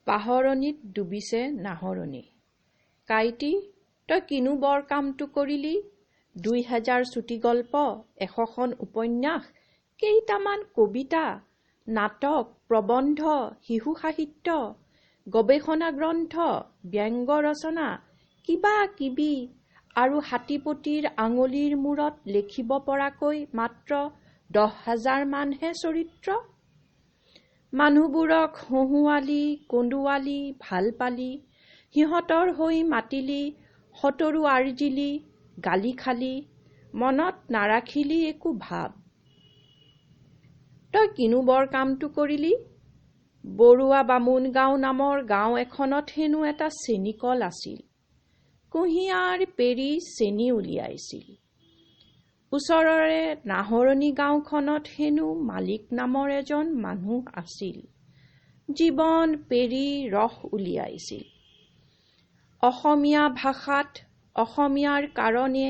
পাহৰণিত ডুবিছে নাহৰণি। কাইটি, তই কিনো বৰ কামটো কৰিলি? 2000 চুটিগল্প, 100খন উপন্যাস, কেইটামান কবিতা, নাটক, প্ৰবন্ধ, শিশু সাহিত্য, গৱেষণা গ্ৰন্থ, ব্যংগ ৰচনা, কিবা কিবি আৰু হাতীপতিৰ আঙুলিৰ মূৰত লিখিব পৰাকৈ মাত্ৰ 10,000 মানহে চৰিত্ৰ। মানুহবোৰক হহুৱালি, কন্দুৱালি, ভাল পালি, সিহঁতৰ হৈ মাতিলি, সতৰু আৰ্জিলি, গালি খালি, মনত নাৰাখিলি একো ভাব। তই কিনো বৰ কামটো কৰিলি? বৰুৱা বামুণ গাঁও নামৰ গাঁও এখনত হেনো এটা চেনিকল আছিল। কুঁহিয়াৰ পেৰি চেনি উলিয়াইছিল। ওচৰৰে নাহৰণি গাঁওখনত হেনো মালিক নামৰ এজন মানুহ আছিল। জীৱন পেৰি ৰস উলিয়াইছিল। অসমীয়া ভাষাত, অসমীয়াৰ কাৰণে,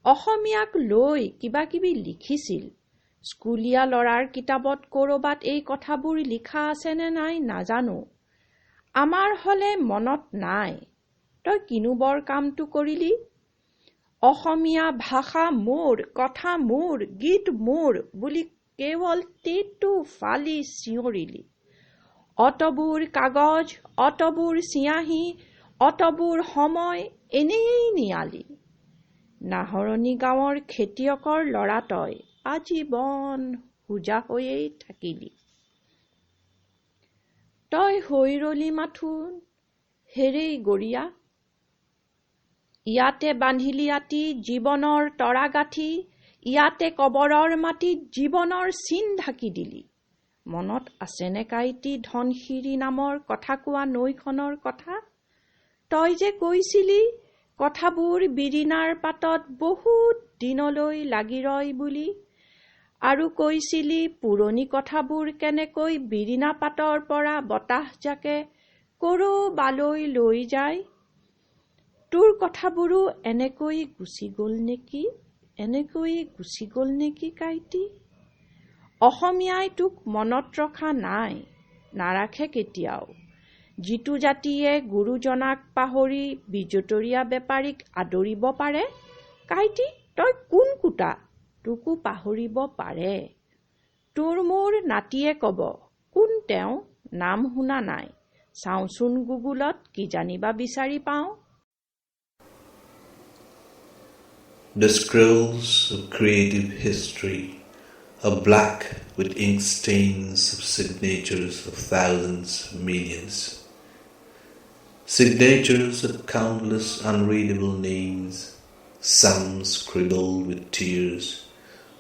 অসমীয়াক লৈ কিবা কিবি লিখিছিল। স্কুলীয়া ল'ৰাৰ কিতাপত ক'ৰবাত এই কথাবোৰ লিখা আছেনে নাই নাজানো। আমাৰ হলে মনত নাই। তই কিনো বৰ কামটো কৰিলি? অসমীয়া ভাষা মোৰ, কথা মোৰ, গীত মোৰ বুলি কেৱল টেটু ফালি চিঞৰিলি। অতবোৰ কাগজ, অতবোৰ চিয়াহী, অতবোৰ সময় এনেই নিয়ালি। নাহৰণি গাঁৱৰ খেতিয়কৰ ল'ৰা তই আজীৱন হোজা হৈয়েই থাকিলি। তই হৈ ৰলি মাথোন হেৰেই গৰিয়া। ইয়াতে বান্ধিলি আতি জীৱনৰ তৰা গাঁঠি, ইয়াতে কবৰৰ মাটিত জীৱনৰ চিন ঢাকি দিলি। মনত আছেনে কাইটি ধনশিৰি নামৰ কথা কোৱা নৈখনৰ কথা? তই যে কৈছিলি কথাবোৰ বিৰিণাৰ পাতত বহুত দিনলৈ লাগি ৰয় বুলি, আৰু কৈছিলি পুৰণি কথাবোৰ কেনেকৈ বিৰিণা পাতৰ পৰা বতাহজাকে ক'ৰবালৈ লৈ যায়। তোৰ কথাবোৰো এনেকৈ গুচি গ'ল নেকি কাইটি? অসমীয়াই তোক মনত ৰখা নাই, নাৰাখে কেতিয়াও। যিটো জাতিয়ে গুৰুজনাক পাহৰি বিজতৰীয়া বেপাৰীক আদৰিব পাৰে, কাইটি তই কোন কুটা? তোকো পাহৰিব পাৰে। তোৰ মোৰ নাতিয়ে কব, কোন তেওঁ? নাম শুনা নাই। চাওঁচোন গুগলত, কি জানিবা বিচাৰি পাওঁ। The scrolls of creative history are black with ink stains of signatures of thousands, millions. Signatures of countless unreadable names, some scribbled with tears,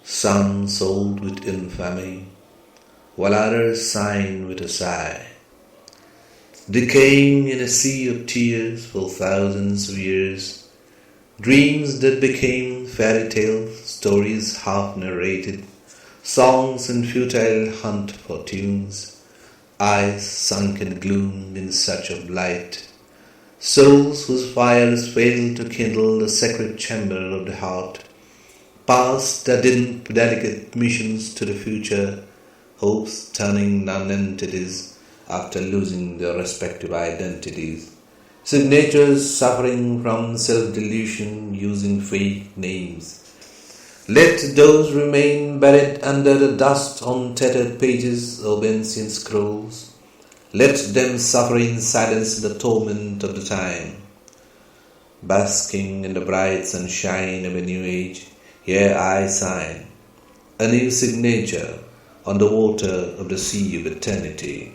some sold with infamy, while others signed with a sigh. Decaying in a sea of tears for thousands of years, dreams that became fairy tales, stories half narrated, songs in futile hunt for tunes, eyes sunk in gloom in search of light, souls whose fires failed to kindle the sacred chamber of the heart, past that didn't dedicate missions to the future, hopes turning non-entities after losing their respective identities, signatures suffering from self-delusion using fake names. Let those remain buried under the dust on tattered pages of ancient scrolls. Let them suffer in silence the torment of the time. Basking in the bright sunshine of a new age, here I sign a new signature on the water of the sea of eternity.